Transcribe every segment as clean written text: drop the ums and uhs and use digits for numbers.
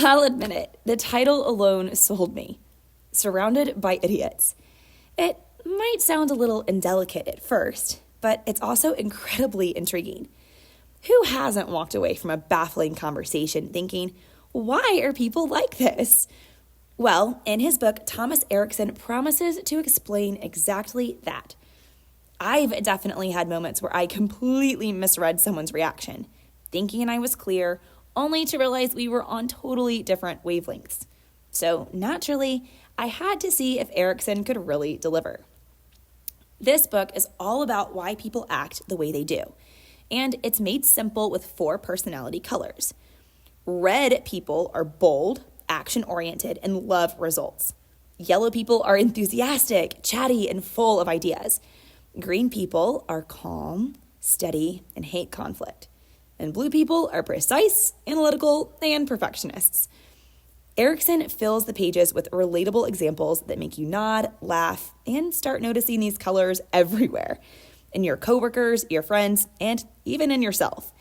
I'll admit it, the title alone sold me. Surrounded by Idiots. It might sound a little indelicate at first, but it's also incredibly intriguing. Who hasn't walked away from a baffling conversation thinking, why are people like this? Well, in his book, Thomas Erikson promises to explain exactly that. I've definitely had moments where I completely misread someone's reaction, thinking I was clear, only to realize we were on totally different wavelengths. So naturally, I had to see if Erikson could really deliver. This book is all about why people act the way they do, and it's made simple with 4 personality colors. Red people are bold, action-oriented, and love results. Yellow people are enthusiastic, chatty, and full of ideas. Green people are calm, steady, and hate conflict. And blue people are precise, analytical, and perfectionists. Erikson fills the pages with relatable examples that make you nod, laugh, and start noticing these colors everywhere, in your coworkers, your friends, and even in yourself.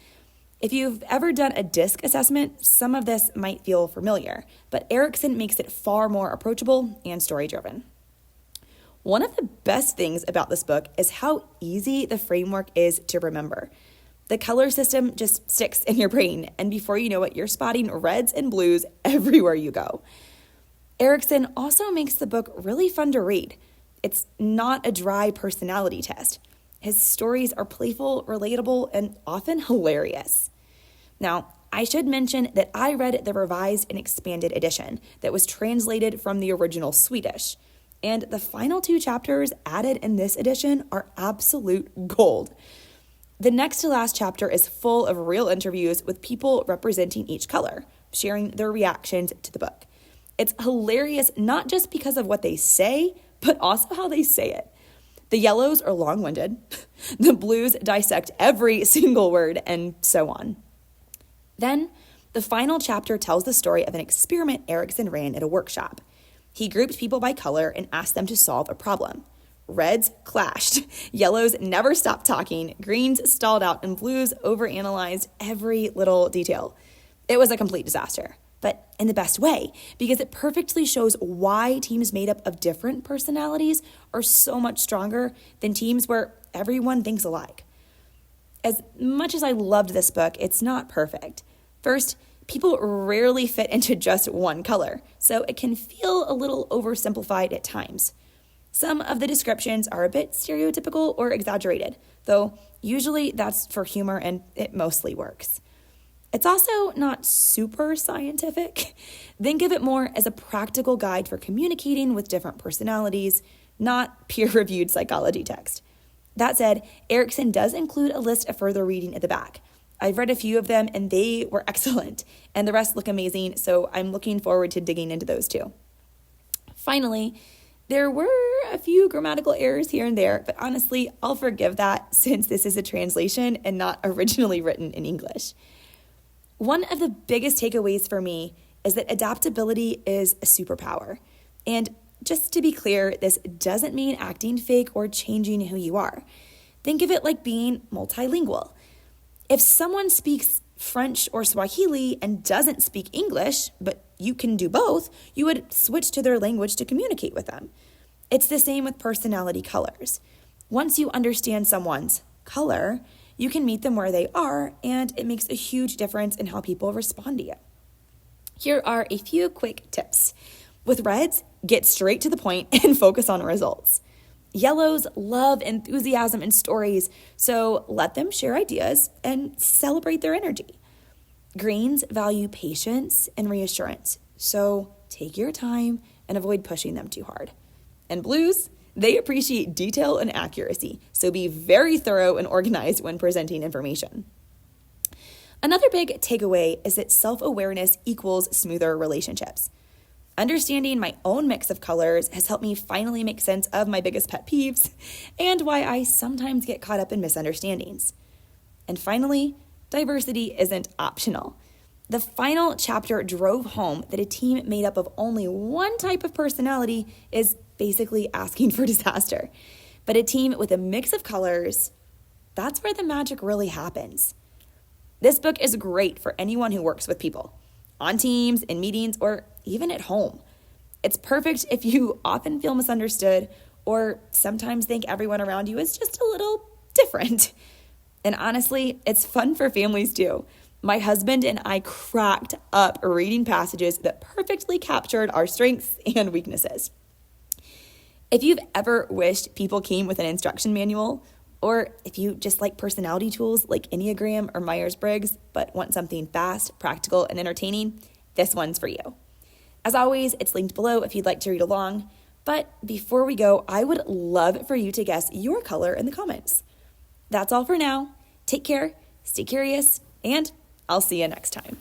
If you've ever done a DISC assessment, some of this might feel familiar, but Erikson makes it far more approachable and story-driven. One of the best things about this book is how easy the framework is to remember. The color system just sticks in your brain, and before you know it, you're spotting reds and blues everywhere you go. Erikson also makes the book really fun to read. It's not a dry personality test. His stories are playful, relatable, and often hilarious. Now, I should mention that I read the revised and expanded edition that was translated from the original Swedish, and the final 2 chapters added in this edition are absolute gold. The next to last chapter is full of real interviews with people representing each color, sharing their reactions to the book. It's hilarious not just because of what they say, but also how they say it. The yellows are long-winded, the blues dissect every single word, and so on. Then, the final chapter tells the story of an experiment Erikson ran at a workshop. He grouped people by color and asked them to solve a problem. Reds clashed, yellows never stopped talking, greens stalled out, and blues overanalyzed every little detail. It was a complete disaster, but in the best way, because it perfectly shows why teams made up of different personalities are so much stronger than teams where everyone thinks alike. As much as I loved this book, it's not perfect. First, people rarely fit into just one color, so it can feel a little oversimplified at times. Some of the descriptions are a bit stereotypical or exaggerated, though usually that's for humor and it mostly works. It's also not super scientific. Think of it more as a practical guide for communicating with different personalities, not peer-reviewed psychology text. That said, Erikson does include a list of further reading at the back. I've read a few of them and they were excellent, and the rest look amazing, so I'm looking forward to digging into those too. Finally, there were a few grammatical errors here and there, but honestly, I'll forgive that since this is a translation and not originally written in English. One of the biggest takeaways for me is that adaptability is a superpower. And just to be clear, this doesn't mean acting fake or changing who you are. Think of it like being multilingual. If someone speaks French or Swahili and doesn't speak English, but you can do both, you would switch to their language to communicate with them. It's the same with personality colors. Once you understand someone's color, you can meet them where they are, and it makes a huge difference in how people respond to you. Here are a few quick tips. With reds, get straight to the point and focus on results. Yellows love enthusiasm and stories, so let them share ideas and celebrate their energy. Greens value patience and reassurance, so take your time and avoid pushing them too hard. And blues, they appreciate detail and accuracy, so be very thorough and organized when presenting information. Another big takeaway is that self-awareness equals smoother relationships. Understanding my own mix of colors has helped me finally make sense of my biggest pet peeves and why I sometimes get caught up in misunderstandings. And finally, diversity isn't optional. The final chapter drove home that a team made up of only one type of personality is basically asking for disaster. But a team with a mix of colors, that's where the magic really happens. This book is great for anyone who works with people. on teams, in meetings, or even at home. It's perfect if you often feel misunderstood or sometimes think everyone around you is just a little different. And honestly, it's fun for families too. My husband and I cracked up reading passages that perfectly captured our strengths and weaknesses. If you've ever wished people came with an instruction manual, or if you just like personality tools like Enneagram or Myers-Briggs, but want something fast, practical, and entertaining, this one's for you. As always, it's linked below if you'd like to read along. But before we go, I would love for you to guess your color in the comments. That's all for now. Take care, stay curious, and I'll see you next time.